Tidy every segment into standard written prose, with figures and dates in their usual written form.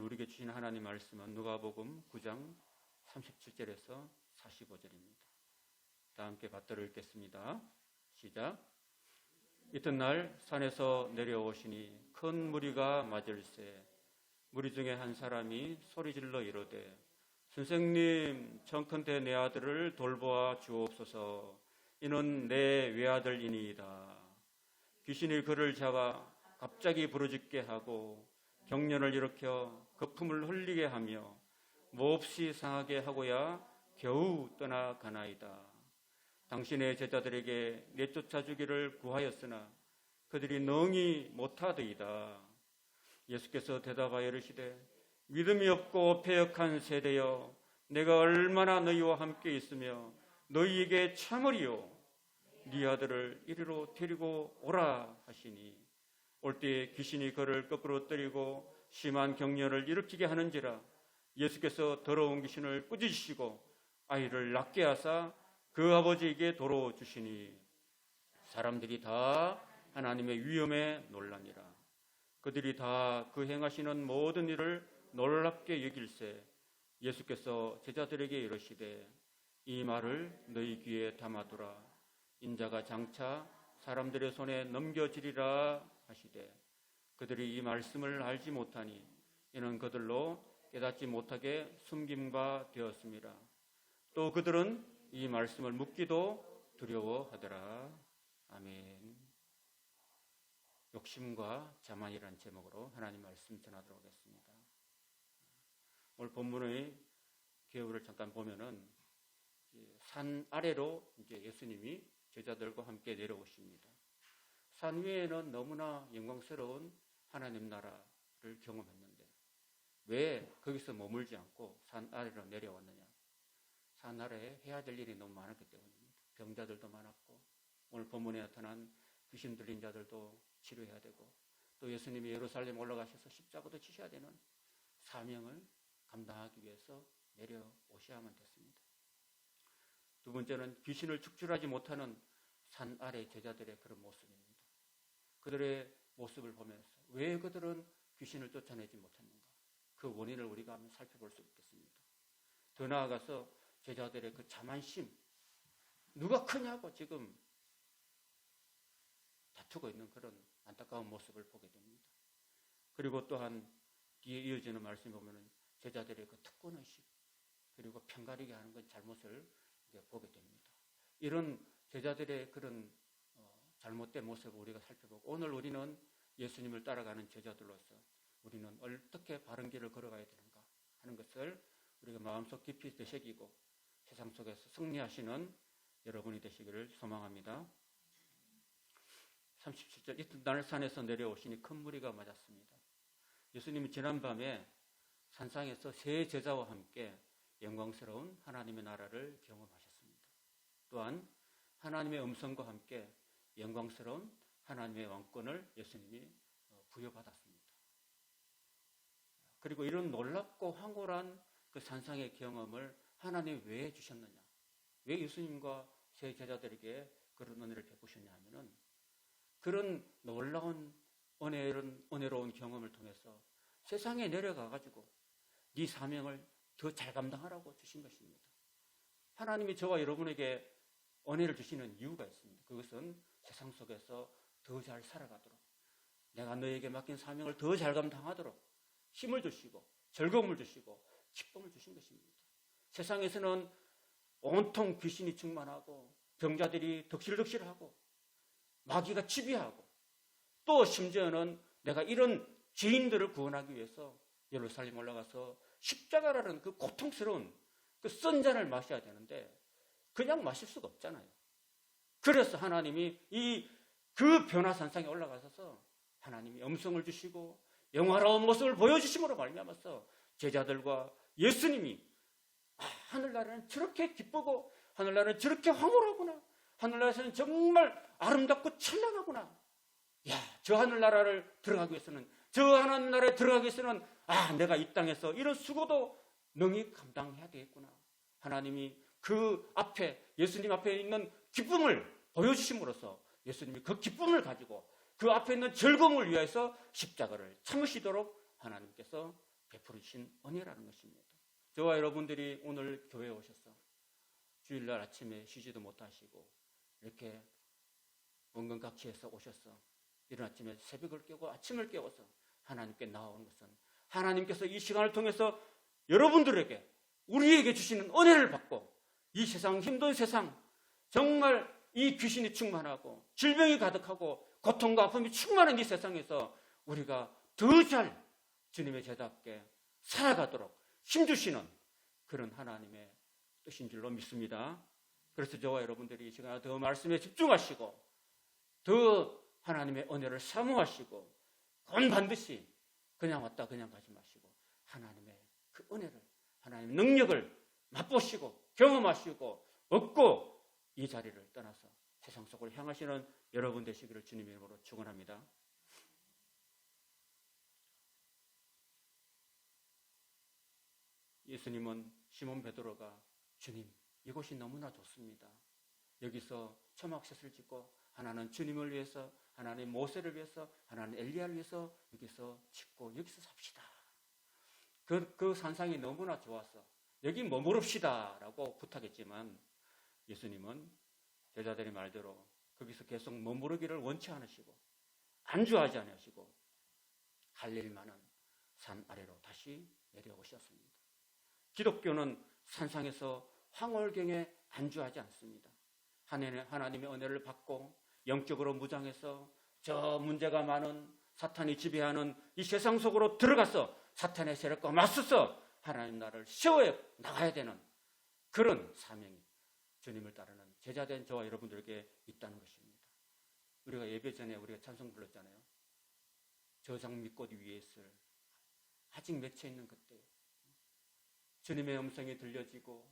우리에게 주신 하나님 말씀은 누가복음 9장 37절에서 45절입니다. 다 함께 받들어 읽겠습니다. 시작. 이튿날 산에서 내려오시니 큰 무리가 맞을세 무리 중에 한 사람이 소리질러 이르되 선생님 청컨대 내 아들을 돌보아 주옵소서. 이는 내 외아들이니이다. 귀신이 그를 잡아 갑자기 부르짖게 하고 경련을 일으켜 거품을 흘리게 하며 몹시 상하게 하고야 겨우 떠나가나이다. 당신의 제자들에게 내쫓아 주기를 구하였으나 그들이 능히 못하더이다. 예수께서 대답하여 이르시되 믿음이 없고 패역한 세대여, 내가 얼마나 너희와 함께 있으며 너희에게 참으리요. 네 아들을 이리로 데리고 오라 하시니 올 때에 귀신이 그를 거꾸로 때리고 심한 경련을 일으키게 하는지라. 예수께서 더러운 귀신을 꾸짖으시고 아이를 낫게 하사 그 아버지에게 도로 주시니 사람들이 다 하나님의 위엄에 놀라니라. 그들이 다 그 행하시는 모든 일을 놀랍게 여길세 예수께서 제자들에게 이르시되 이 말을 너희 귀에 담아두라. 인자가 장차 사람들의 손에 넘겨지리라 하시되 그들이 이 말씀을 알지 못하니 이는 그들로 깨닫지 못하게 숨김바 되었습니다. 또 그들은 이 말씀을 묻기도 두려워하더라. 아멘. 욕심과 자만이라는 제목으로 하나님 말씀 전하도록 하겠습니다. 오늘 본문의 개요를 잠깐 보면은 산 아래로 이제 예수님이 제자들과 함께 내려오십니다. 산 위에는 너무나 영광스러운 하나님 나라를 경험했는데 왜 거기서 머물지 않고 산 아래로 내려왔느냐? 산 아래에 해야 될 일이 너무 많았기 때문입니다. 병자들도 많았고 오늘 본문에 나타난 귀신 들린 자들도 치료해야 되고 또 예수님이 예루살렘 올라가셔서 십자가도 지셔야 되는 사명을 감당하기 위해서 내려오셔야만 됐습니다. 두 번째는 귀신을 축출하지 못하는 산 아래 제자들의 그런 모습입니다. 그들의 모습을 보면서 왜 그들은 귀신을 쫓아내지 못했는가? 그 원인을 우리가 한번 살펴볼 수 있겠습니다. 더 나아가서 제자들의 그 자만심, 누가 크냐고 지금 다투고 있는 그런 안타까운 모습을 보게 됩니다. 그리고 또한 뒤에 이어지는 말씀 보면은 제자들의 그 특권의식 그리고 편가르게 하는 그 잘못을 보게 됩니다. 이런 제자들의 그런 잘못된 모습을 우리가 살펴보고 오늘 우리는 예수님을 따라가는 제자들로서 우리는 어떻게 바른 길을 걸어가야 되는가 하는 것을 우리가 마음속 깊이 되새기고 세상 속에서 승리하시는 여러분이 되시기를 소망합니다. 37절 이튿날 산에서 내려오시니 큰 무리가 맞았습니다. 예수님이 지난밤에 산상에서 세 제자와 함께 영광스러운 하나님의 나라를 경험하셨습니다. 또한 하나님의 음성과 함께 영광스러운 하나님의 왕권을 예수님이 부여받았습니다. 그리고 이런 놀랍고 황홀한 그 산상의 경험을 하나님이 왜 주셨느냐? 왜 예수님과 세 제자들에게 그런 은혜를 베푸셨냐 하면은 그런 놀라운 은혜로운 경험을 통해서 세상에 내려가가지고 네 사명을 더 잘 감당하라고 주신 것입니다. 하나님이 저와 여러분에게 은혜를 주시는 이유가 있습니다. 그것은 세상 속에서 더 잘 살아가도록 내가 너에게 맡긴 사명을 더 잘 감당하도록 힘을 주시고 즐거움을 주시고 기쁨을 주신 것입니다. 세상에서는 온통 귀신이 충만하고 병자들이 덕실덕실하고 마귀가 지배하고 또 심지어는 내가 이런 죄인들을 구원하기 위해서 예루살렘 올라가서 십자가라는 그 고통스러운 그 쓴 잔을 마셔야 되는데 그냥 마실 수가 없잖아요. 그래서 하나님이 그 변화산상에 올라가셔서 하나님이 음성을 주시고 영화로운 모습을 보여주심으로 말미암아서 제자들과 예수님이 하늘나라는 저렇게 기쁘고 하늘나라는 저렇게 황홀하구나. 하늘나라에서는 정말 아름답고 찬란하구나. 야, 저 하늘나라를 들어가기 위해서는 저 하늘나라에 들어가기 위해서는 내가 이 땅에서 이런 수고도 능히 감당해야 되겠구나. 하나님이 그 앞에 예수님 앞에 있는 기쁨을 보여주심으로써 예수님이 그 기쁨을 가지고 그 앞에 있는 즐거움을 위해서 십자가를 참으시도록 하나님께서 베풀으신 은혜라는 것입니다. 저와 여러분들이 오늘 교회에 오셔서 주일날 아침에 쉬지도 못하시고 이렇게 원근각지에서 오셔서 이른 아침에 새벽을 깨고 아침을 깨워서 하나님께 나아오는 것은 하나님께서 이 시간을 통해서 여러분들에게 우리에게 주시는 은혜를 받고 이 세상, 힘든 세상, 정말 이 귀신이 충만하고 질병이 가득하고 고통과 아픔이 충만한 이 세상에서 우리가 더 잘 주님의 제자답게 살아가도록 힘주시는 그런 하나님의 뜻인 줄로 믿습니다. 그래서 저와 여러분들이 이 시간에 더 말씀에 집중하시고 더 하나님의 은혜를 사모하시고 건 반드시 그냥 왔다 그냥 가지 마시고 하나님의 그 은혜를, 하나님의 능력을 맛보시고 경험하시고 얻고 이 자리를 떠나서 세상 속으로 향하시는 여러분 되시기를 주님의 이름으로 축원합니다. 예수님은 시몬 베드로가 주님, 이곳이 너무나 좋습니다. 여기서 초막셋을 짓고 하나는 주님을 위해서, 하나는 모세를 위해서, 하나는 엘리야를 위해서 여기서 짓고 여기서 삽시다. 그 산상이 너무나 좋아서 여기 머무릅시다 라고 부탁했지만 예수님은 제자들의 말대로 거기서 계속 머무르기를 원치 않으시고 안주하지 않으시고 할 일 많은 산 아래로 다시 내려오셨습니다. 기독교는 산상에서 황홀경에 안주하지 않습니다. 하나님의 은혜를 받고 영적으로 무장해서 저 문제가 많은 사탄이 지배하는 이 세상 속으로 들어가서 사탄의 세력과 맞서서 하나님 나라를 세워 나가야 되는 그런 사명이 주님을 따르는 제자된 저와 여러분들에게 있다는 것입니다. 우리가 예배 전에 우리가 찬송 불렀잖아요. 저 장미꽃 위에 있을 아직 맺혀 있는 그때 주님의 음성이 들려지고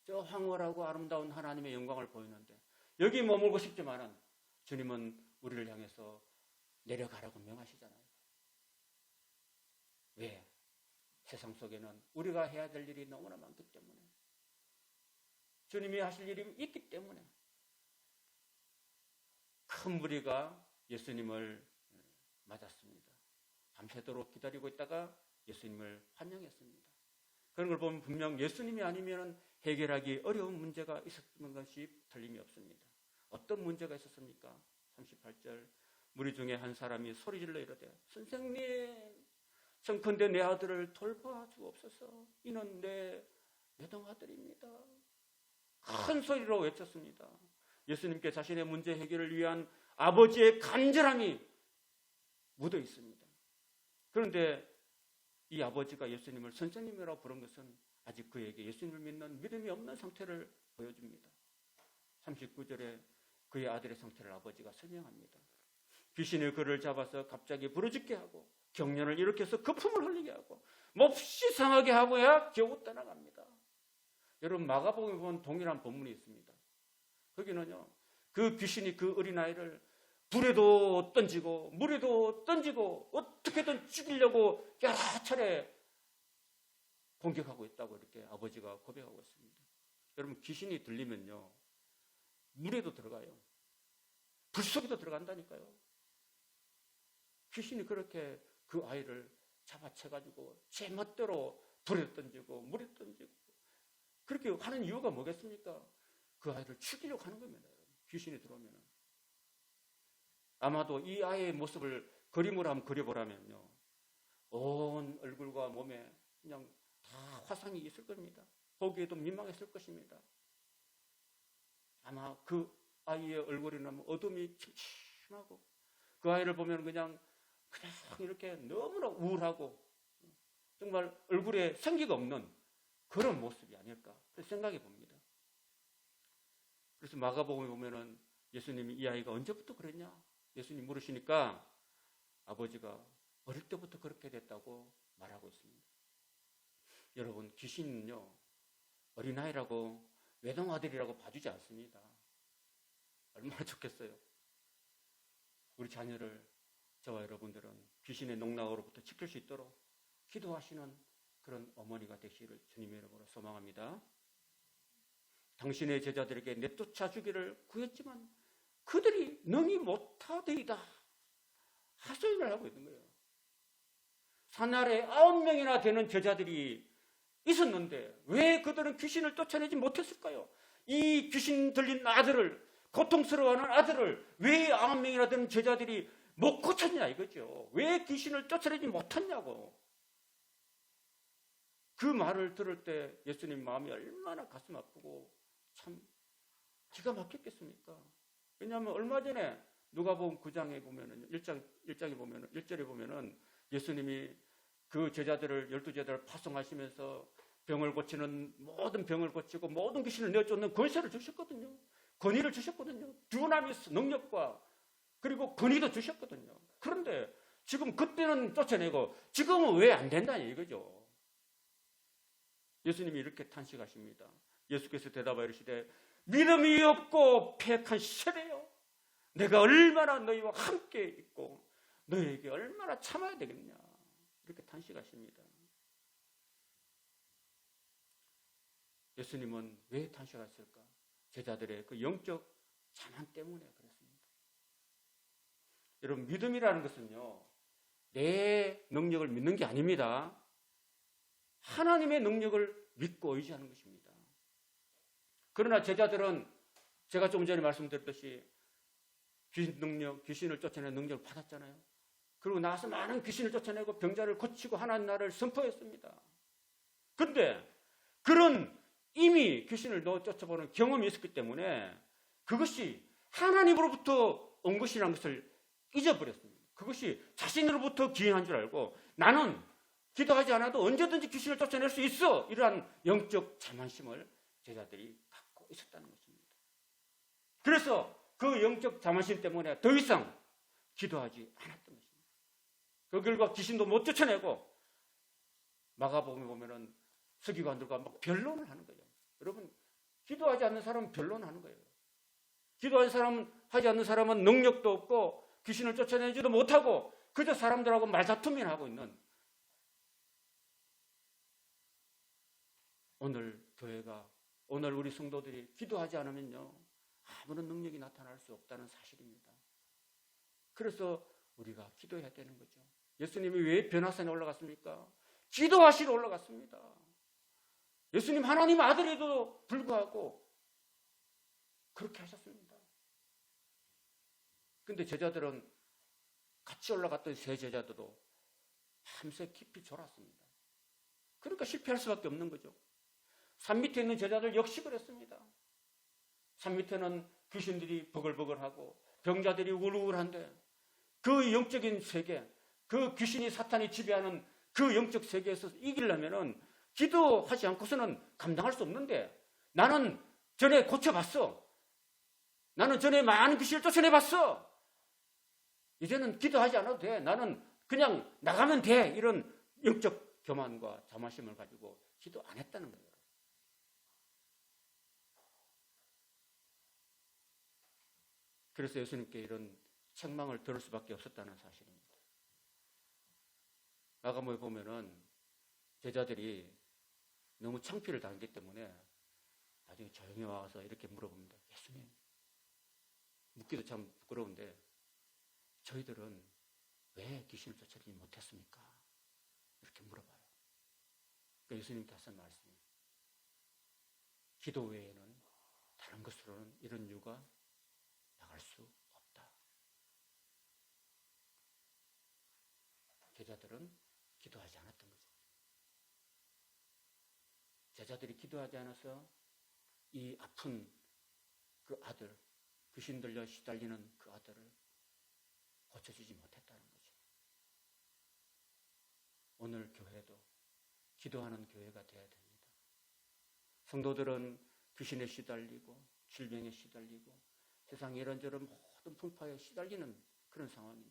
저 황홀하고 아름다운 하나님의 영광을 보이는데 여기 머물고 싶지만은 주님은 우리를 향해서 내려가라고 명하시잖아요. 왜? 세상 속에는 우리가 해야 될 일이 너무나 많기 때문에, 주님이 하실 일이 있기 때문에 큰 무리가 예수님을 맞았습니다. 밤새도록 기다리고 있다가 예수님을 환영했습니다. 그런 걸 보면 분명 예수님이 아니면 해결하기 어려운 문제가 있었던 것이 틀림이 없습니다. 어떤 문제가 있었습니까? 38절 무리 중에 한 사람이 소리질러 이르되 선생님 청컨대 내 아들을 돌봐주옵소서. 이는 내 외동아들입니다. 큰 소리로 외쳤습니다. 예수님께 자신의 문제 해결을 위한 아버지의 간절함이 묻어 있습니다. 그런데 이 아버지가 예수님을 선생님이라고 부른 것은 아직 그에게 예수님을 믿는 믿음이 없는 상태를 보여줍니다. 39절에 그의 아들의 상태를 아버지가 설명합니다. 귀신이 그를 잡아서 갑자기 부르짖게 하고 경련을 일으켜서 거품을 흘리게 하고 몹시 상하게 하고야 겨우 떠나갑니다. 여러분 마가복음에 보면 동일한 본문이 있습니다. 거기는요 그 귀신이 그 어린아이를 불에도 던지고 물에도 던지고 어떻게든 죽이려고 여러 차례 공격하고 있다고 이렇게 아버지가 고백하고 있습니다. 여러분 귀신이 들리면요 물에도 들어가요. 불 속에도 들어간다니까요. 귀신이 그렇게 그 아이를 잡아채가지고 제 멋대로 불에 던지고 물에 던지고 그렇게 하는 이유가 뭐겠습니까? 그 아이를 죽이려고 하는 겁니다. 귀신이 들어오면 아마도 이 아이의 모습을 그림으로 한번 그려보라면요 온 얼굴과 몸에 그냥 다 화상이 있을 겁니다. 보기에도 민망했을 것입니다. 아마 그 아이의 얼굴에는 어둠이 침침하고 그 아이를 보면 그냥 이렇게 너무나 우울하고 정말 얼굴에 생기가 없는 그런 모습이 아닐까 생각해 봅니다. 그래서 마가복음에 보면은 예수님이 이 아이가 언제부터 그랬냐? 예수님 물으시니까 아버지가 어릴 때부터 그렇게 됐다고 말하고 있습니다. 여러분 귀신은요 어린아이라고 외동아들이라고 봐주지 않습니다. 얼마나 좋겠어요. 우리 자녀를 저와 여러분들은 귀신의 농락으로부터 지킬 수 있도록 기도하시는 그런 어머니가 되시기를 주님의 이름으로 소망합니다. 당신의 제자들에게 내쫓아 주기를 구했지만 그들이 능히 못하되이다 하소연을 하고 있는 거예요. 산 아래 9명이나 되는 제자들이 있었는데 왜 그들은 귀신을 쫓아내지 못했을까요? 이 귀신 들린 아들을, 고통스러워하는 아들을 왜 9명이나 되는 제자들이 못 고쳤냐 이거죠. 왜 귀신을 쫓아내지 못했냐고. 그 말을 들을 때 예수님 마음이 얼마나 가슴 아프고 참 기가 막혔겠습니까? 왜냐하면 얼마 전에 누가복음 9장에 보면은 1절에 보면은 예수님이 그 제자들을 12제자를 파송하시면서 병을 고치는 모든 병을 고치고 모든 귀신을 내쫓는 권세를 주셨거든요. 권위를 주셨거든요. 두나미스 능력과 그리고 권위도 주셨거든요. 그런데 지금 그때는 쫓아내고 지금은 왜 안 된다니 이거죠. 예수님이 이렇게 탄식하십니다. 예수께서 대답하여 이르시되 믿음이 없고 패역한 세대요. 내가 얼마나 너희와 함께 있고 너희에게 얼마나 참아야 되겠냐. 이렇게 탄식하십니다. 예수님은 왜 탄식하셨을까? 제자들의 그 영적 자만 때문에 그렇습니다. 여러분, 믿음이라는 것은요, 내 능력을 믿는 게 아닙니다. 하나님의 능력을 믿고 의지하는 것입니다. 그러나 제자들은 제가 좀 전에 말씀드렸듯이 귀신을 쫓아내는 능력을 받았잖아요. 그리고 나서 많은 귀신을 쫓아내고 병자를 고치고 하나님 나라를 선포했습니다. 그런데 그런 이미 귀신을 쫓아보는 경험이 있었기 때문에 그것이 하나님으로부터 온 것이라는 것을 잊어버렸습니다. 그것이 자신으로부터 기인한 줄 알고 나는 기도하지 않아도 언제든지 귀신을 쫓아낼 수 있어. 이러한 영적 자만심을 제자들이 갖고 있었다는 것입니다. 그래서 그 영적 자만심 때문에 더 이상 기도하지 않았던 것입니다. 그 결과 귀신도 못 쫓아내고 마가복음에 보면은 서기관들과 막 변론을 하는 거예요. 여러분, 기도하지 않는 사람은 변론하는 거예요. 하지 않는 사람은 능력도 없고 귀신을 쫓아내지도 못하고 그저 사람들하고 말다툼이나 하고 있는 오늘 교회가, 오늘 우리 성도들이 기도하지 않으면요, 아무런 능력이 나타날 수 없다는 사실입니다. 그래서 우리가 기도해야 되는 거죠. 예수님이 왜 변화산에 올라갔습니까? 기도하시러 올라갔습니다. 예수님 하나님 아들에도 불구하고 그렇게 하셨습니다. 그런데 제자들은 같이 올라갔던 세 제자들도 밤새 깊이 졸았습니다. 그러니까 실패할 수밖에 없는 거죠. 산 밑에 있는 제자들 역시 그랬습니다. 산 밑에는 귀신들이 버글버글하고 병자들이 우울우울한데 그 영적인 세계, 그 귀신이 사탄이 지배하는 그 영적 세계에서 이기려면은 기도하지 않고서는 감당할 수 없는데 나는 전에 고쳐봤어. 나는 전에 많은 귀신을 쫓아내봤어. 이제는 기도하지 않아도 돼. 나는 그냥 나가면 돼. 이런 영적 교만과 자만심을 가지고 기도 안 했다는 거예요. 그래서 예수님께 이런 책망을 들을 수밖에 없었다는 사실입니다. 마가복음에 보면은 제자들이 너무 창피를 당했기 때문에 나중에 조용히 와서 이렇게 물어봅니다. 예수님, 묻기도 참 부끄러운데 저희들은 왜 귀신을 쫓아내지 못했습니까? 이렇게 물어봐요. 그러니까 예수님께서 하신 말씀이 기도 외에는 다른 것으로는 이런 이유가 나갈 수 없다. 제자들은 기도하지 않았던 거죠. 제자들이 기도하지 않아서 이 아픈 그 아들, 귀신 들려 시달리는 그 아들을 고쳐주지 못했다는 거죠. 오늘 교회도 기도하는 교회가 되어야 됩니다. 성도들은 귀신에 시달리고 질병에 시달리고 세상 이런저런 모든 풍파에 시달리는 그런 상황인데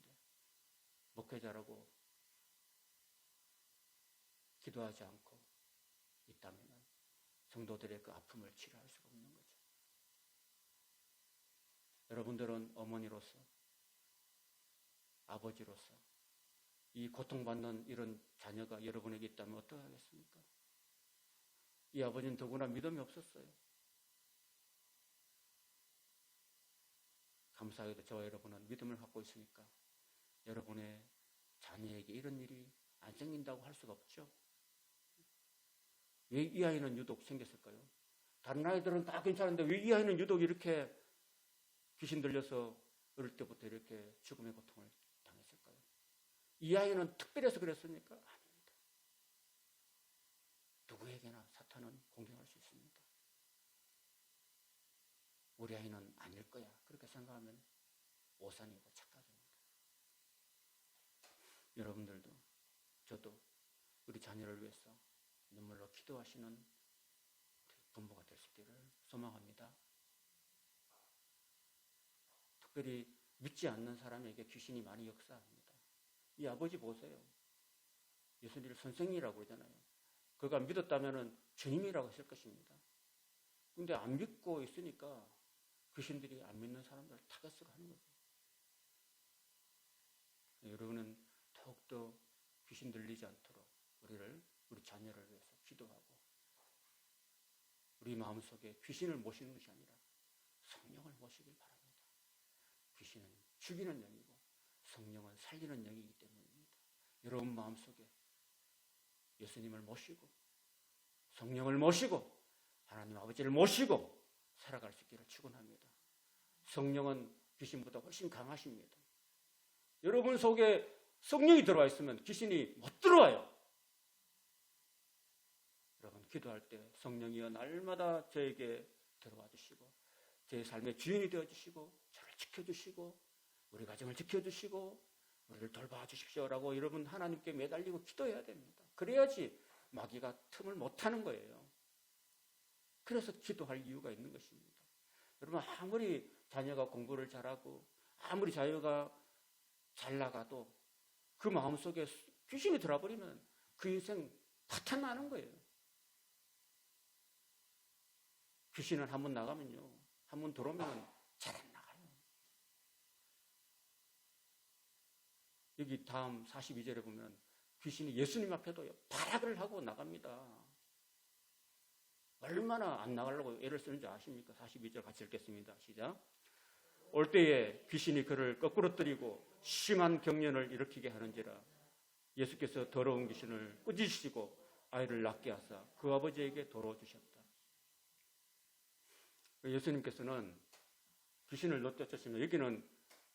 목회자라고 기도하지 않고 있다면 성도들의 그 아픔을 치료할 수가 없는 거죠. 여러분들은 어머니로서 아버지로서 이 고통받는 이런 자녀가 여러분에게 있다면 어떻게 하겠습니까? 이 아버지는 더구나 믿음이 없었어요. 감사하게도 저와 여러분은 믿음을 갖고 있으니까 여러분의 자녀에게 이런 일이 안 생긴다고 할 수가 없죠. 왜 이 아이는 유독 생겼을까요? 다른 아이들은 다 괜찮은데 왜 이 아이는 유독 이렇게 귀신 들려서 어릴 때부터 이렇게 죽음의 고통을 당했을까요? 이 아이는 특별해서 그랬습니까? 아닙니다. 누구에게나 사탄은 공격할 수 있습니다. 우리 아이는 아닐 거야. 그렇게 생각하면 오산이고 착각입니다. 여러분들도 저도 우리 자녀를 위해서 눈물로 기도하시는 부모가 될 수 있기를 소망합니다. 특별히 믿지 않는 사람에게 귀신이 많이 역사합니다. 이 아버지 보세요. 예수님을 선생님이라고 그러잖아요. 그가 믿었다면 주님이라고 했을 것입니다. 근데 안 믿고 있으니까 귀신들이 안 믿는 사람들을 타겟으로 하는 거죠. 여러분은 더욱더 귀신 들리지 않도록 우리 자녀를 위해서 기도하고 우리 마음속에 귀신을 모시는 것이 아니라 성령을 모시길 바랍니다. 귀신은 죽이는 영이고 성령은 살리는 영이기 때문입니다. 여러분 마음속에 예수님을 모시고 성령을 모시고 하나님 아버지를 모시고 살아갈 수 있기를 축원합니다. 성령은 귀신보다 훨씬 강하십니다. 여러분 속에 성령이 들어와 있으면 귀신이 못 들어와요. 여러분 기도할 때 성령이여 날마다 저에게 들어와 주시고 제 삶의 주인이 되어 주시고 저를 지켜주시고 우리 가정을 지켜주시고 우리를 돌봐 주십시오라고 여러분 하나님께 매달리고 기도해야 됩니다. 그래야지 마귀가 틈을 못하는 거예요. 그래서 기도할 이유가 있는 것입니다. 여러분 아무리 자녀가 공부를 잘하고 아무리 자녀가 잘 나가도 그 마음속에 귀신이 들어버리면 그 인생 파탄나는 거예요. 귀신은 한번 나가면요. 한번 들어오면 잘 안 나가요. 여기 다음 42절에 보면 귀신이 예수님 앞에도 발악을 하고 나갑니다. 얼마나 안 나가려고 애를 쓰는지 아십니까? 42절 같이 읽겠습니다. 시작. 올 때에 귀신이 그를 거꾸로 뜨리고 심한 경련을 일으키게 하는지라 예수께서 더러운 귀신을 꾸짖으시고 아이를 낫게 하사 그 아버지에게 도로 주셨다. 예수님께서는 귀신을 놓쫓으시면 여기는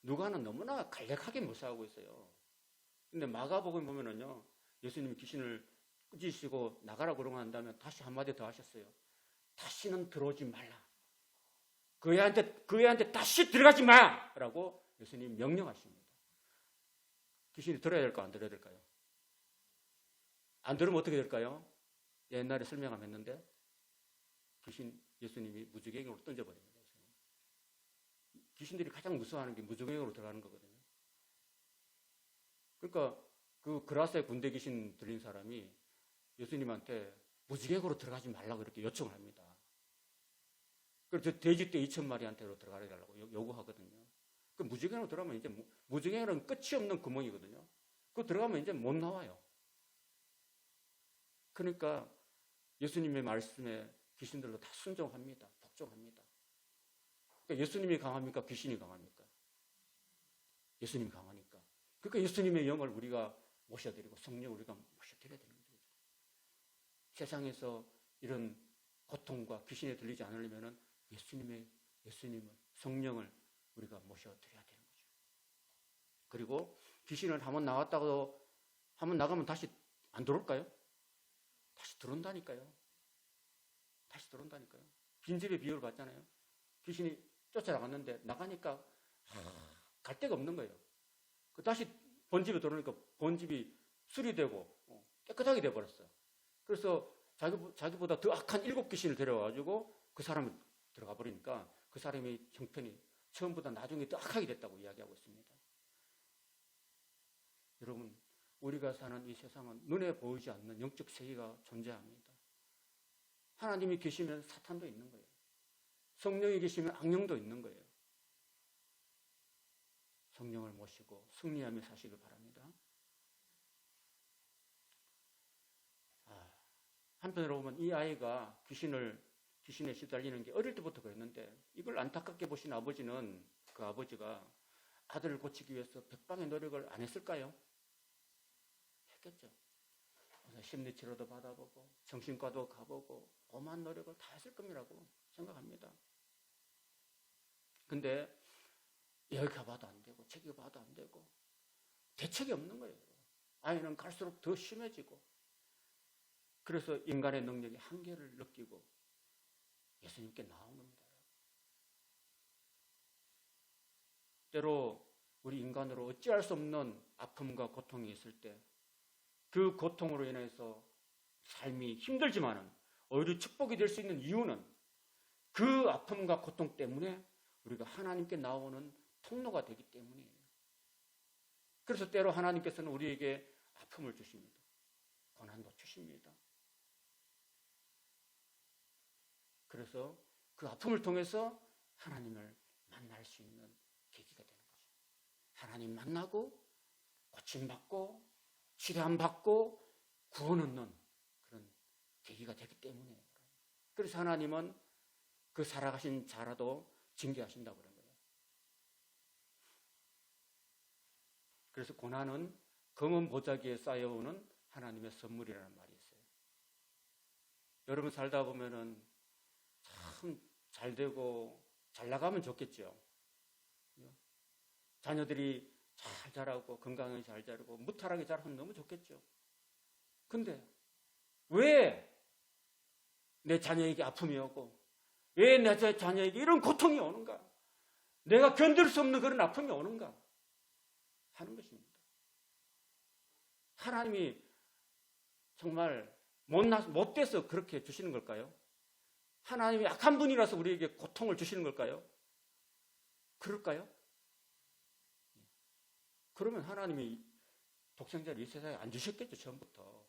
누가는 너무나 간략하게 묘사하고 있어요. 근데 마가복음 보면은요, 예수님이 귀신을 꾸짖으시고 나가라고 그러고 난 다음에 다시 한마디 더 하셨어요. 다시는 들어오지 말라. 그 애한테 다시 들어가지 마! 라고 예수님이 명령하십니다. 귀신이 들어야 될까, 안 들어야 될까요? 안 들으면 어떻게 될까요? 옛날에 설명했는데, 예수님이 무지개경으로 던져버립니다. 귀신들이 가장 무서워하는 게 무지개경으로 들어가는 거거든요. 그러니까 그 그라스의 군대 귀신 들린 사람이 예수님한테 무지개경으로 들어가지 말라고 이렇게 요청을 합니다. 그래서 돼지떼 2,000마리한테로 들어가게 달라고 요구하거든요. 그 무지개경으로 들어가면 이제 무지개경은 끝이 없는 구멍이거든요. 그거 들어가면 이제 못 나와요. 그러니까 예수님의 말씀에 귀신들도 다 순종합니다. 복종합니다. 그러니까 예수님이 강합니까? 귀신이 강합니까? 예수님이 강하니까. 그러니까 예수님의 영을 우리가 모셔드리고 성령을 우리가 모셔드려야 되는 거죠. 세상에서 이런 고통과 귀신에 들리지 않으려면 예수님을, 성령을 우리가 모셔드려야 되는 거죠. 그리고 귀신을 한번 나갔다고 한번 나가면 다시 안 들어올까요? 다시 들어온다니까요. 다시 들어온다니까요. 빈집의 비유를 봤잖아요. 귀신이 쫓아나갔는데 나가니까 갈 데가 없는 거예요. 다시 본집에 들어오니까 본집이 수리되고 깨끗하게 돼버렸어요. 그래서 자기보다 더 악한 7귀신을 데려와가지고 그 사람이 들어가 버리니까 그 사람의 형편이 처음보다 나중에 더 악하게 됐다고 이야기하고 있습니다. 여러분, 우리가 사는 이 세상은 눈에 보이지 않는 영적 세계가 존재합니다. 하나님이 계시면 사탄도 있는 거예요. 성령이 계시면 악령도 있는 거예요. 성령을 모시고 승리하며 사시길 바랍니다. 한편으로 보면 이 아이가 귀신에 시달리는 게 어릴 때부터 그랬는데 이걸 안타깝게 보신 아버지는 그 아버지가 아들을 고치기 위해서 백방의 노력을 안 했을까요? 했겠죠. 심리치료도 받아보고 정신과도 가보고 오만 노력을 다 했을 겁니다라고 생각합니다. 근데 여기 가봐도 안 되고 저기 가봐도 안 되고 대책이 없는 거예요. 아이는 갈수록 더 심해지고 그래서 인간의 능력이 한계를 느끼고 예수님께 나온 겁니다. 때로 우리 인간으로 어찌할 수 없는 아픔과 고통이 있을 때 그 고통으로 인해서 삶이 힘들지만은 오히려 축복이 될 수 있는 이유는 그 아픔과 고통 때문에 우리가 하나님께 나오는 통로가 되기 때문이에요. 그래서 때로 하나님께서는 우리에게 아픔을 주십니다. 고난도 주십니다. 그래서 그 아픔을 통해서 하나님을 만날 수 있는 계기가 되는 거죠. 하나님 만나고 고침받고 치료받고 구원 얻는 그런 계기가 되기 때문이에요. 그래서 하나님은 그 살아가신 자라도 징계하신다고 그런 거예요. 그래서 고난은 검은 보자기에 쌓여오는 하나님의 선물이라는 말이 있어요. 여러분 살다 보면은 참 잘 되고 잘 나가면 좋겠죠. 자녀들이 잘 자라고 건강하게 잘 자라고 무탈하게 자라면 너무 좋겠죠. 근데 왜 내 자녀에게 아픔이 오고 왜 내 자녀에게 이런 고통이 오는가? 내가 견딜 수 없는 그런 아픔이 오는가? 하는 것입니다. 하나님이 정말 못돼서 그렇게 주시는 걸까요? 하나님이 악한 분이라서 우리에게 고통을 주시는 걸까요? 그럴까요? 그러면 하나님이 독생자를 이 세상에 안 주셨겠죠, 처음부터.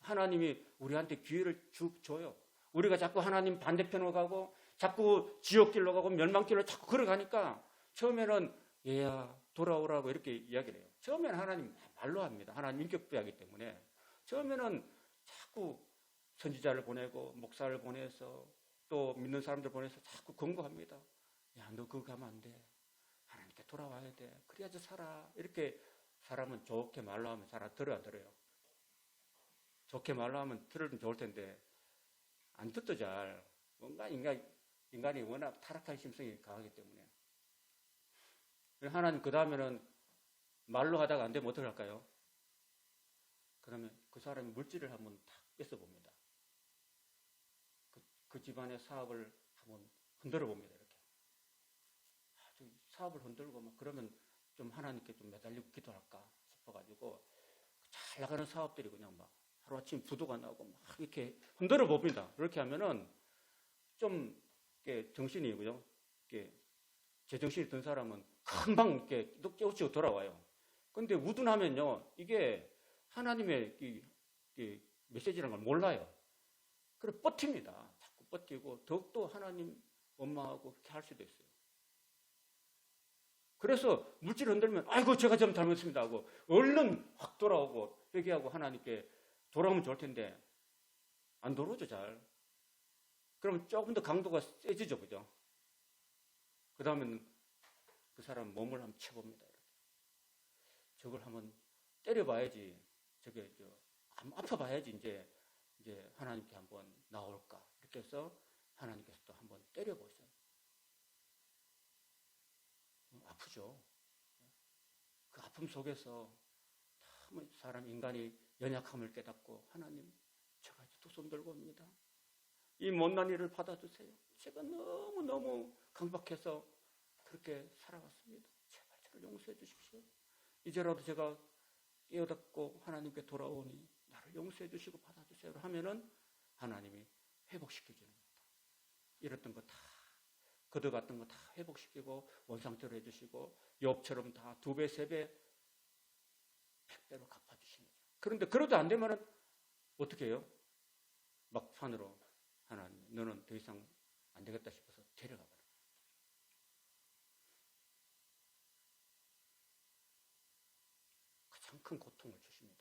하나님이 우리한테 기회를 줘요. 우리가 자꾸 하나님 반대편으로 가고 자꾸 지옥길로 가고 멸망길로 자꾸 걸어가니까 처음에는 얘야 돌아오라고 이렇게 이야기를 해요. 처음에는 하나님 말로 합니다. 하나님 인격부여하기 때문에 처음에는 자꾸 선지자를 보내고 목사를 보내서 또 믿는 사람들 보내서 자꾸 권고합니다. 야, 너 그거 가면 안 돼. 하나님께 돌아와야 돼. 그래야지 살아. 이렇게 사람은 좋게 말로 하면 잘 들어요, 안 들어요? 좋게 말로 하면 들으면 좋을 텐데 안 듣도 잘. 뭔가 인간이 워낙 타락한 심성이 강하기 때문에. 하나님 그 다음에는 말로 하다가 안 되면 어떻게 할까요? 그러면 그 사람이 물질을 한번 탁 뺏어봅니다. 그 집안의 사업을 한번 흔들어 봅니다. 이렇게. 아주 사업을 흔들고 막 그러면 좀 하나님께 좀 매달리고 기도할까 싶어가지고 잘 나가는 사업들이 그냥 막 하루아침 부도가 나고 막 이렇게 흔들어 봅니다. 그렇게 하면은 좀 이렇게 정신이 그죠? 이렇게 제정신이 든 사람은 금방 이렇게 깨우치고 돌아와요. 근데 우둔하면요, 이게 하나님의 이 메시지라는 걸 몰라요. 그래 버팁니다. 자꾸 버티고 더욱더 하나님 원망하고 그렇게 할 수도 있어요. 그래서 물질을 흔들면 아이고 제가 좀 잘못했습니다 하고 얼른 확 돌아오고 회개하고 하나님께 돌아오면 좋을 텐데 안 돌아오죠 잘. 그러면 조금 더 강도가 세지죠, 그죠? 그 다음에는 그 사람 몸을 한번 쳐봅니다. 저걸 한번 때려봐야지, 저게 한번 아파봐야지 이제 하나님께 한번 나올까. 이렇게 해서 하나님께서 또 한번 때려보세요. 아프죠. 그 아픔 속에서 참 사람 인간이 연약함을 깨닫고 하나님 제가 두 손 들고 옵니다. 이 못난 일을 받아주세요. 제가 너무너무 강박해서 그렇게 살아왔습니다. 제발 저를 용서해 주십시오. 이제라도 제가 깨어닫고 하나님께 돌아오니 나를 용서해 주시고 받아주세요 하면은 하나님이 회복시켜주는 겁니다. 잃었던 거 다, 걷어갔던 거 다 회복시키고 원상태로 해주시고 욥처럼 다 2배, 3배, 100배로 갚아주시는 거죠. 그런데 그래도 안 되면은 어떻게 해요? 막판으로 하나님 너는 더 이상 안 되겠다 싶어서 데려가 버려요. 가장 큰 고통을 주십니다.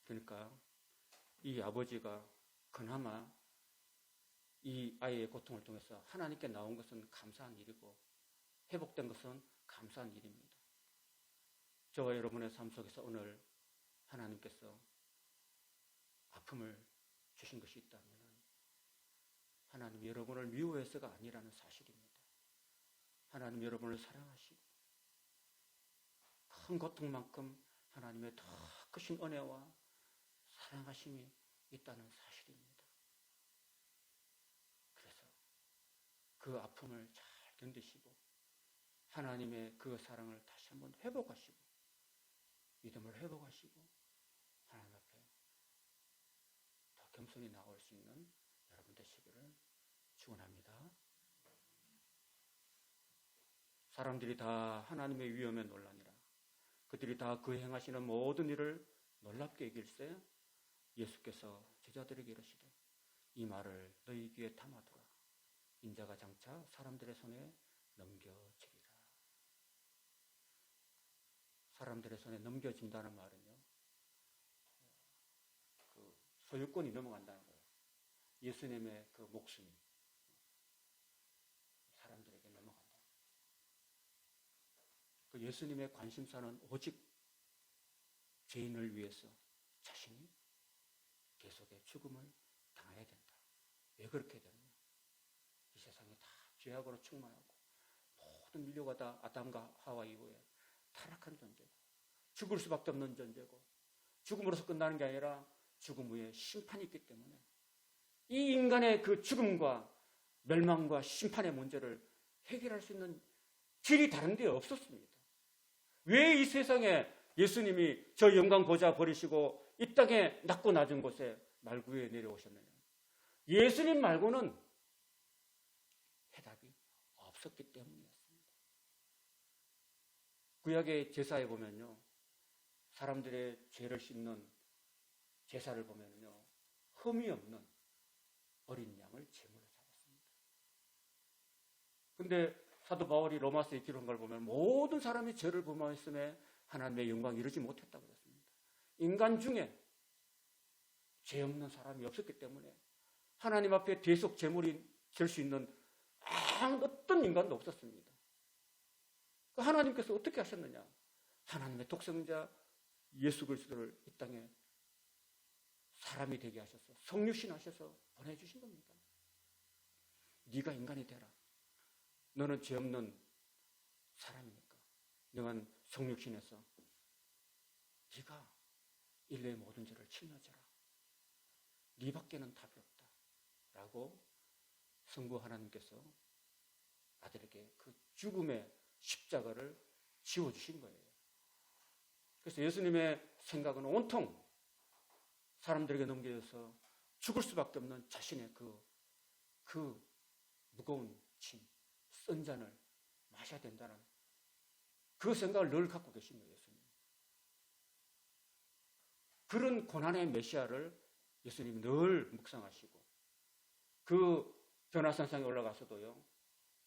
그러니까 이 아버지가 그나마 이 아이의 고통을 통해서 하나님께 나온 것은 감사한 일이고 회복된 것은 감사한 일입니다. 저와 여러분의 삶 속에서 오늘 하나님께서 아픔을 주신 것이 있다면 하나님 여러분을 미워해서가 아니라는 사실입니다. 하나님 여러분을 사랑하시고 큰 고통만큼 하나님의 더 크신 은혜와 사랑하심이 있다는 사실입니다. 그래서 그 아픔을 잘 견디시고 하나님의 그 사랑을 다시 한번 회복하시고 믿음을 회복하시고 하나님 앞에 더 겸손히 나올 수 있는 여러분 되시기를 축원합니다. 사람들이 다 하나님의 위엄에 놀라니라. 그들이 다 그 행하시는 모든 일을 놀랍게 여길세 예수께서 제자들에게 이르시되 이 말을 너희 귀에 담아두라. 인자가 장차 사람들의 손에 넘겨지리라. 사람들의 손에 넘겨진다는 말은요, 그 소유권이 넘어간다는 거예요. 예수님의 그 목숨이 사람들에게 넘어간다. 그 예수님의 관심사는 오직 죄인을 위해서 자신이 계속의 죽음을 당해야 된다. 왜 그렇게 되느냐? 이 세상이 다 죄악으로 충만하고 모든 인류가 다 아담과 하와 이후에 타락한 존재고 죽을 수밖에 없는 존재고 죽음으로서 끝나는 게 아니라 죽음 후에 심판이 있기 때문에 이 인간의 그 죽음과 멸망과 심판의 문제를 해결할 수 있는 길이 다른 데 없었습니다. 왜 이 세상에 예수님이 저 영광 보좌 버리시고 이 땅에 낮고 낮은 곳에 말구에 내려오셨느냐? 예수님 말고는 해답이 없었기 때문이었습니다. 구약의 제사에 보면요, 사람들의 죄를 씻는 제사를 보면요, 흠이 없는 어린 양을 제물로 잡았습니다. 그런데 사도 바울이 로마서에 기록한 걸 보면 모든 사람이 죄를 범하였음에 하나님의 영광 이루지 못했다고 그랬습니다. 인간 중에 죄 없는 사람이 없었기 때문에 하나님 앞에 대속 제물이 될 수 있는 어떤 인간도 없었습니다. 하나님께서 어떻게 하셨느냐? 하나님의 독생자 예수 그리스도를 이 땅에 사람이 되게 하셔서 성육신 하셔서 보내주신 겁니다. 네가 인간이 되라. 너는 죄 없는 사람이니까 너는 성육신해서 네가 인류의 모든 죄를 짊어져라. 네 밖에는 답이 없다. 라고 성부 하나님께서 아들에게 그 죽음의 십자가를 지워주신 거예요. 그래서 예수님의 생각은 온통 사람들에게 넘겨져서 죽을 수밖에 없는 자신의 그 무거운 짐, 쓴 잔을 마셔야 된다는 그 생각을 늘 갖고 계신 거예요, 예수님. 그런 고난의 메시아를 예수님이 늘 묵상하시고 그 변화산상에 올라가서도요,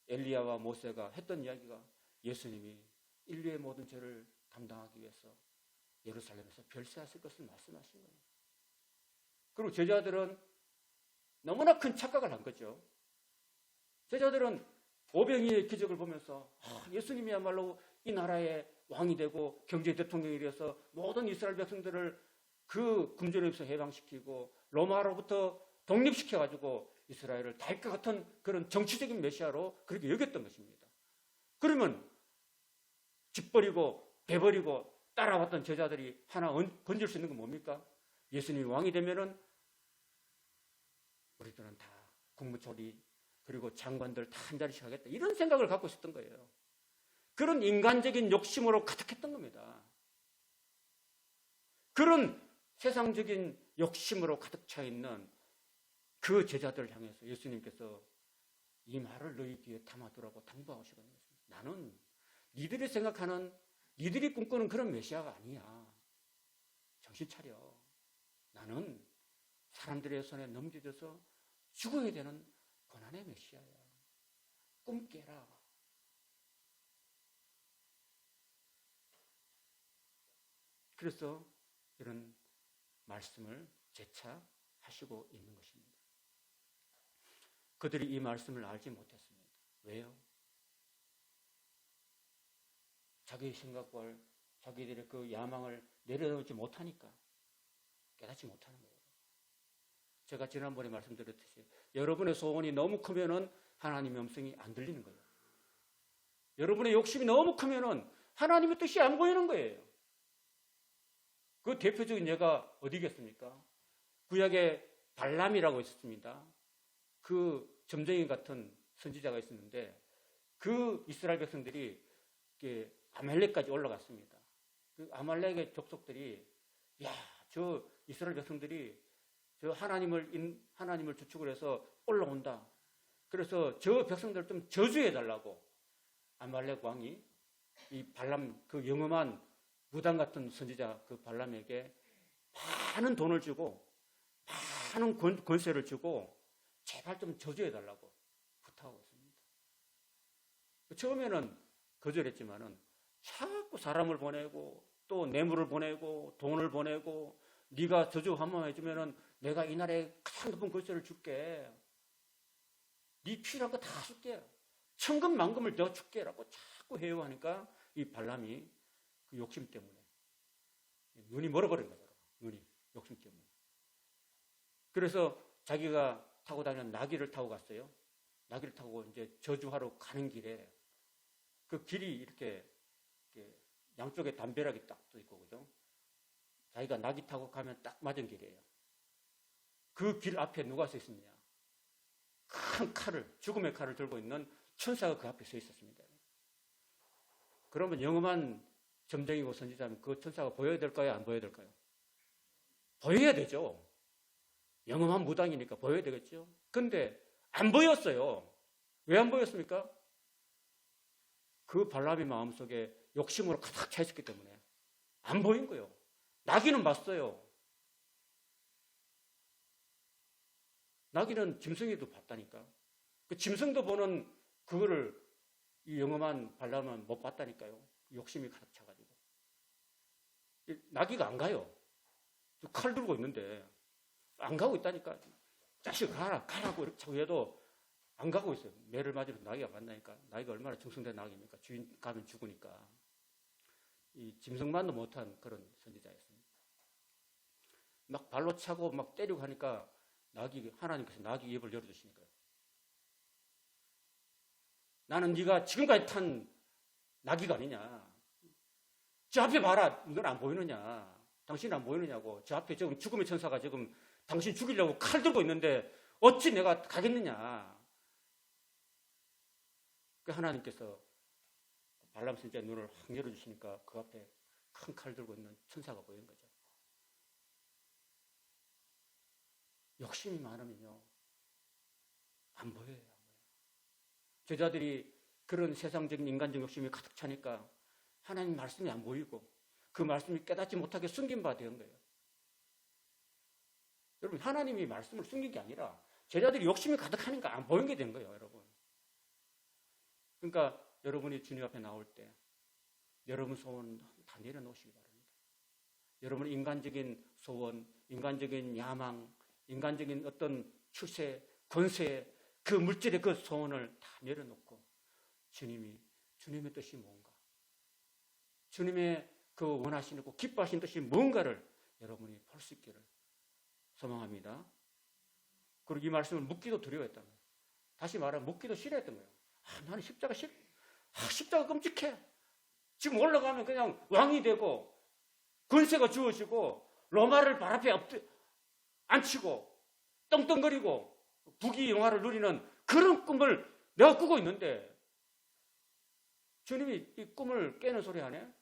엘리야와 모세가 했던 이야기가 예수님이 인류의 모든 죄를 감당하기 위해서 예루살렘에서 별세하실 것을 말씀하신 거예요. 그리고 제자들은 너무나 큰 착각을 한 거죠. 제자들은 오병이의 기적을 보면서 예수님이야말로 이 나라의 왕이 되고 경제 대통령이 되어서 모든 이스라엘 백성들을 그 굶주림에서 해방시키고 로마로부터 독립시켜가지고 이스라엘을 다할 것 같은 그런 정치적인 메시아로 그렇게 여겼던 것입니다. 그러면 집 버리고 배 버리고 따라왔던 제자들이 하나 건질 수 있는 건 뭡니까? 예수님이 왕이 되면은 우리들은 다 국무총리 그리고 장관들 다 한 자리씩 하겠다. 이런 생각을 갖고 있었던 거예요. 그런 인간적인 욕심으로 가득했던 겁니다. 그런 세상적인 욕심으로 가득 차 있는 그 제자들을 향해서 예수님께서 이 말을 너희 귀에 담아두라고 당부하시거든요. 나는 니들이 생각하는, 니들이 꿈꾸는 그런 메시아가 아니야. 정신 차려. 나는 사람들의 손에 넘겨져서 죽어야 되는 고난의 메시아야. 꿈 깨라. 그래서 이런 말씀을 재차 하시고 있는 것입니다. 그들이 이 말씀을 알지 못했습니다. 왜요? 자기 생각과 자기들의 그 야망을 내려놓지 못하니까 깨닫지 못하는 거예요. 제가 지난번에 말씀드렸듯이 여러분의 소원이 너무 크면은 하나님의 음성이 안 들리는 거예요. 여러분의 욕심이 너무 크면은 하나님의 뜻이 안 보이는 거예요. 그 대표적인 예가 어디겠습니까? 구약에 발람이라고 있었습니다. 그 점쟁이 같은 선지자가 있었는데 그 이스라엘 백성들이 아말렉까지 올라갔습니다. 그 아말렉의 족속들이 저 이스라엘 백성들이 저 하나님을 주축을 해서 올라온다. 그래서 저 백성들 좀 저주해 달라고 아말렉 왕이 이 발람 그 영험한 무당 같은 선지자 그 발람에게 많은 돈을 주고 많은 권세를 주고 제발 좀 저주해 달라고 부탁하고 있습니다. 처음에는 거절했지만은 자꾸 사람을 보내고 또 뇌물을 보내고 돈을 보내고 네가 저주 한번 해주면은 내가 이 나라에 가장 높은 권세를 줄게. 네 필요한 거 다 줄게. 천금만금을 내가 줄게라고 자꾸 해요 하니까 이 발람이 그 욕심 때문에 눈이 멀어버린 거죠. 눈이 욕심 때문에. 그래서 자기가 타고 다니는 나귀를 타고 갔어요. 나귀를 타고 이제 저주하러 가는 길에 그 길이 이렇게 양쪽에 담벼락이 딱 또 있고 그죠? 자기가 나귀 타고 가면 딱 맞은 길이에요. 그 길 앞에 누가 서 있었냐? 큰 칼을, 죽음의 칼을 들고 있는 천사가 그 앞에 서 있었습니다. 그러면 영험한 점쟁이고 선지자면 그 천사가 보여야 될까요? 안 보여야 될까요? 보여야 되죠. 영험한 무당이니까 보여야 되겠죠. 근데 안 보였어요. 왜 안 보였습니까? 그 발람의 마음속에 욕심으로 가득 차 있었기 때문에 안 보인 거예요. 나귀는 봤어요. 나귀는 짐승이도 봤다니까. 그 짐승도 보는 그거를 이 영험한 발람은 못 봤다니까요. 욕심이 가득 차가지고. 나귀가 안 가요. 칼 들고 있는데 안 가고 있다니까. 자식 가라고 이렇게 자꾸 해도 안 가고 있어요. 매를 맞으면 나귀가 간다니까. 나귀가 얼마나 정성된 나귀입니까? 주인 가면 죽으니까. 이 짐승만도 못한 그런 선지자였습니다. 막 발로 차고 막 때리고 하니까 하나님께서 나귀 입을 열어주시니까요. 나는 네가 지금까지 탄 나귀가 아니냐. 저 앞에 봐라. 이건 안 보이느냐. 당신 안 보이느냐고. 저 앞에 지금 죽음의 천사가 지금 당신 죽이려고 칼 들고 있는데 어찌 내가 가겠느냐. 그 하나님께서 발람 선지자의 눈을 확 열어주시니까 그 앞에 큰 칼 들고 있는 천사가 보이는 거죠. 욕심이 많으면요. 안 보여요. 제자들이 그런 세상적인 인간적 욕심이 가득 차니까 하나님 말씀이 안 보이고 그 말씀이 깨닫지 못하게 숨긴 바 된 거예요. 여러분, 하나님이 말씀을 숨긴 게 아니라 제자들이 욕심이 가득하니까 안 보이는 게 된 거예요, 여러분. 그러니까 여러분이 주님 앞에 나올 때 여러분 소원 다 내려놓으시기 바랍니다. 여러분 인간적인 소원, 인간적인 야망, 인간적인 어떤 추세, 권세, 그 물질의 그 소원을 다 내려놓고 주님의 뜻이 뭔가, 주님의 그 원하시는 고 기뻐하시는 뜻이 뭔가를 여러분이 볼 수 있기를 소망합니다. 그리고 이 말씀을 묻기도 두려워했던 거예요. 다시 말하면 묻기도 싫어했던 거예요. 나는 십자가 싫어. 십자가 끔찍해. 지금 올라가면 그냥 왕이 되고 권세가 주어지고 로마를 발 앞에 앉히고 떵떵거리고 부귀영화를 누리는 그런 꿈을 내가 꾸고 있는데 주님이 이 꿈을 깨는 소리 하네?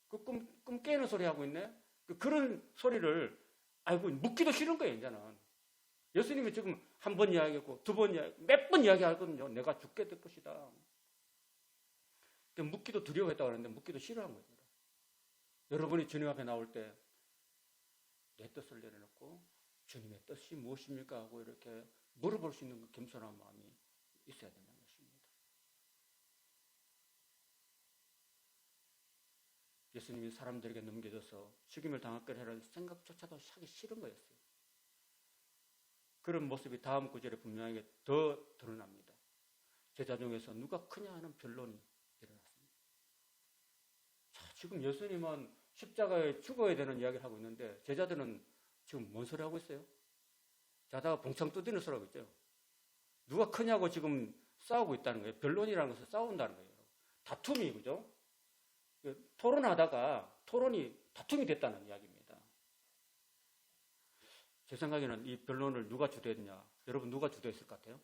그 꿈 깨는 소리 하고 있네? 그런 소리를 알고 묻기도 싫은 거예요, 이제는. 예수님이 지금 한 번 이야기하고 두 번 이야기하고 몇 번 이야기하거든요. 내가 죽게 될 것이다. 묻기도 두려워했다고 하는데 묻기도 싫어한 거예요. 여러분이 주님 앞에 나올 때 내 뜻을 내려놓고 주님의 뜻이 무엇입니까? 하고 이렇게 물어볼 수 있는 그 겸손한 마음이 있어야 된다는 것입니다. 예수님이 사람들에게 넘겨져서 죽임을 당할 거라는 생각조차도 하기 싫은 거였어요. 그런 모습이 다음 구절에 분명하게 더 드러납니다. 제자 중에서 누가 크냐 하는 변론이 일어났습니다. 자, 지금 예수님은 십자가에 죽어야 되는 이야기를 하고 있는데 제자들은 지금 뭔 소리 하고 있어요? 자다가 봉창 두드리는 소리 하고 있죠. 누가 크냐고 지금 싸우고 있다는 거예요. 변론이라는 것은 싸운다는 거예요. 다툼이, 그죠? 토론하다가 다툼이 됐다는 이야기입니다. 제 생각에는 이 변론을 누가 주도했냐? 여러분 누가 주도했을 것 같아요?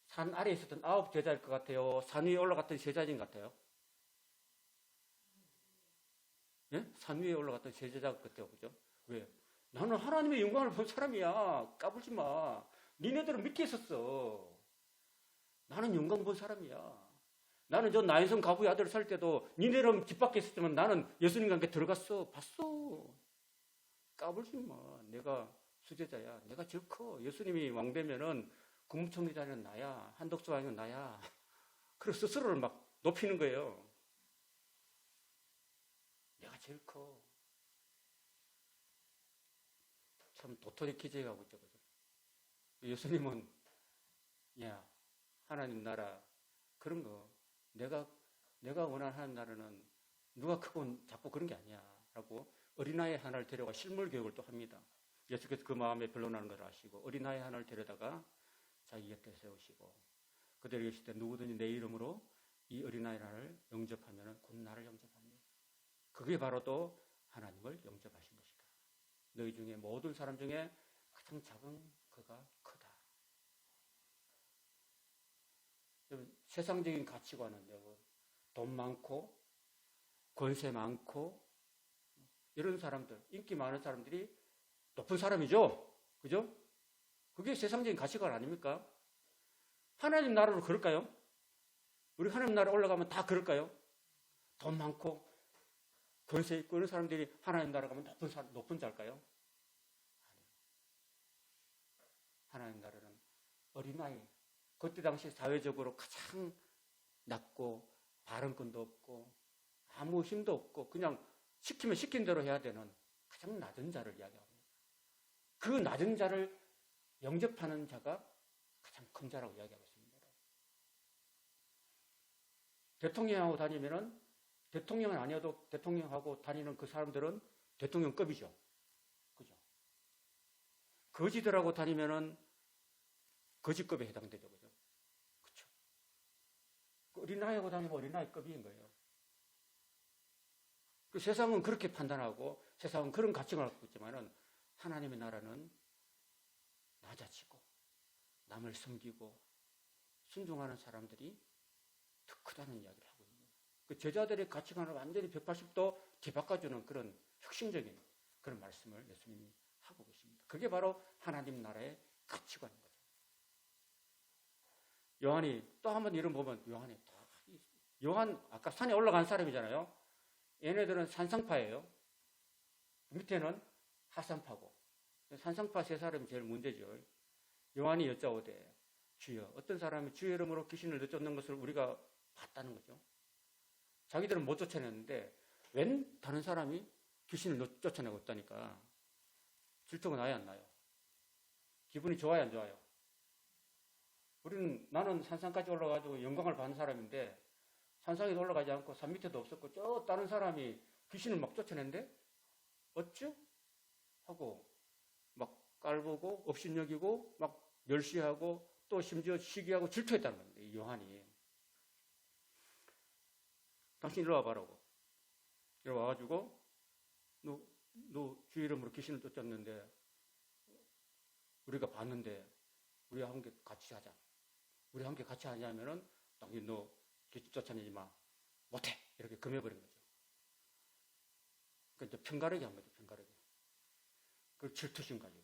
산 아래에 있었던 9 제자일 것 같아요? 산 위에 올라갔던 제자인 것 같아요? 예? 산 위에 올라갔던 제자 같아요. 그죠? 왜? 나는 하나님의 영광을 본 사람이야. 까불지 마. 니네들은 밑에 있었어. 나는 영광 본 사람이야. 나는 저 나인성 가부의 아들을 살 때도 니네는 집 밖에 있었지만 나는 예수님과 함께 들어갔어. 봤어. 까불지 마. 내가 수제자야. 내가 제일 커. 예수님이 왕 되면은 국무총리 자리는 나야. 한덕수 왕은 나야. 그래서 스스로를 막 높이는 거예요. 내가 제일 커. 참 도토리 기재하고 있죠. 그죠? 예수님은 야 하나님 나라 그런 거 내가 원하는 하나님 나라는 누가 크고 작고 그런 게 아니야 라고 어린아이 하나를 데려가 실물 교육을 또 합니다. 예수께서 그 마음에 변론하는 걸 아시고 어린아이 하나를 데려다가 자기 곁에 세우시고 그대로 계실 때 누구든지 내 이름으로 이 어린아이 하나를 영접하면 곧 나를 영접합니다. 그게 바로 또 하나님을 영접하신 것이다. 너희 중에 모든 사람 중에 가장 작은 그가 크다. 세상적인 가치관은 돈 많고 권세 많고 이런 사람들, 인기 많은 사람들이 높은 사람이죠. 그죠? 그게 세상적인 가치관 아닙니까? 하나님 나라로 그럴까요? 우리 하나님 나라 올라가면 다 그럴까요? 돈 많고 권세 있고 이런 사람들이 하나님 나라 가면 높은 자일까요? 아니요. 하나님 나라는 어린아이, 그때 당시 사회적으로 가장 낮고 발언권도 없고 아무 힘도 없고 그냥 시키면 시킨 대로 해야 되는 가장 낮은 자를 이야기합니다. 그 낮은 자를 영접하는 자가 가장 큰 자라고 이야기하고 있습니다. 대통령하고 다니면은 대통령은 아니어도 대통령하고 다니는 그 사람들은 대통령급이죠. 그죠? 거지들하고 다니면은 거지급에 해당되죠. 그죠? 그쵸? 어린아이하고 다니면 어린아이급인 거예요. 그 세상은 그렇게 판단하고 세상은 그런 가치관을 갖고 있지만은 하나님의 나라는 낮아지고 남을 섬기고 순종하는 사람들이 더 크다는 이야기를 하고 있는 거예요. 그 제자들의 가치관을 완전히 180도 뒤바꿔주는 그런 혁신적인 그런 말씀을 예수님이 하고 계십니다. 그게 바로 하나님 나라의 가치관인 거죠. 요한이 또 한번 이름 보면 요한 아까 산에 올라간 사람이잖아요. 얘네들은 산상파예요. 밑에는 하산파고 산상파 세 사람이 제일 문제죠. 요한이 여짜오되 주여 어떤 사람이 주의 이름으로 귀신을 내쫓는 것을 우리가 봤다는 거죠. 자기들은 못 쫓아냈는데 웬 다른 사람이 귀신을 쫓아내고 있다니까 질투가 나요 안 나요? 기분이 좋아요 안 좋아요? 나는 산상까지 올라가지고 영광을 받는 사람인데 산상에 올라가지 않고 산 밑에도 없었고 저 다른 사람이 귀신을 막 쫓아낸데 어쭈? 하고 막 깔보고 업신여기고 막 멸시하고 또 심지어 시기하고 질투했다는 겁니다. 이 요한이. 당신 이리 와봐라고. 이리 와가지고 너 주의 이름으로 귀신을 쫓았는데 우리가 봤는데 우리와 함께 같이 하자. 우리와 함께 같이 하냐면은 당신 너 귀신 쫓아내지 마. 못해. 이렇게 금해버린 거죠. 그러니까 편가르기 한 거죠. 편가르기. 그 질투심 가지고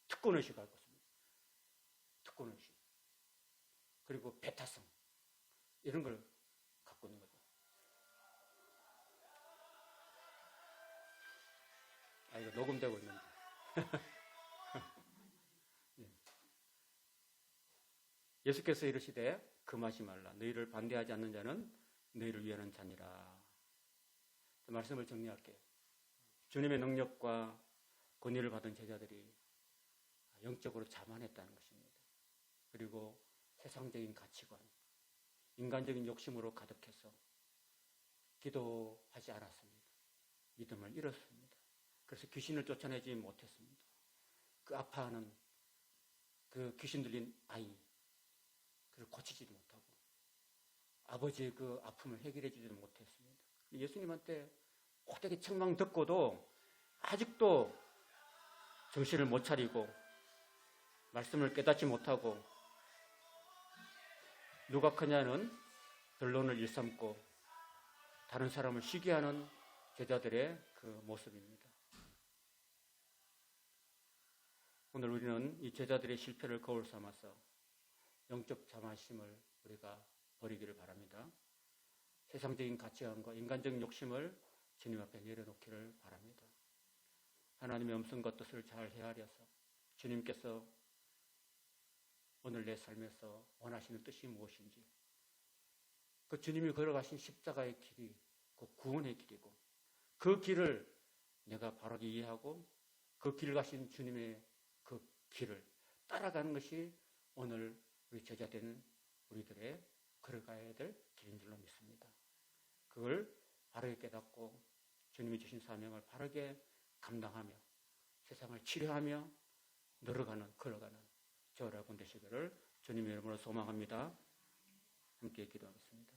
특권의식 갖고 있습니다. 특권의식. 그리고 배타성. 이런 걸 갖고 있는 거죠. 이거 녹음되고 있는데. 네. 예수께서 이르시되 금하지 말라. 너희를 반대하지 않는 자는 너희를 위하는 자니라. 말씀을 정리할게요. 주님의 능력과 권위를 받은 제자들이 영적으로 자만했다는 것입니다. 그리고 세상적인 가치관, 인간적인 욕심으로 가득해서 기도하지 않았습니다. 믿음을 잃었습니다. 그래서 귀신을 쫓아내지 못했습니다. 그 아파하는 그 귀신 들린 아이, 그를 고치지도 못하고 아버지의 그 아픔을 해결해 주지도 못했습니다. 예수님한테 호되게 책망 듣고도 아직도 정신을 못 차리고 말씀을 깨닫지 못하고 누가 크냐는 변론을 일삼고 다른 사람을 시기하는 제자들의 그 모습입니다. 오늘 우리는 이 제자들의 실패를 거울 삼아서 영적 자만심을 우리가 버리기를 바랍니다. 세상적인 가치관과 인간적인 욕심을 주님 앞에 내려놓기를 바랍니다. 하나님의 음성과 뜻을 잘 헤아려서 주님께서 오늘 내 삶에서 원하시는 뜻이 무엇인지, 그 주님이 걸어가신 십자가의 길이 그 구원의 길이고 그 길을 내가 바르게 이해하고 그 길 가신 주님의 그 길을 따라가는 것이 오늘 우리 제자된 우리들의 걸어가야 될 길인 줄로 믿습니다. 그걸 바르게 깨닫고 주님이 주신 사명을 바르게 감당하며 세상을 치료하며 걸어가는 저 여러분 되시기를 주님의 이름으로 소망합니다. 함께 기도하겠습니다.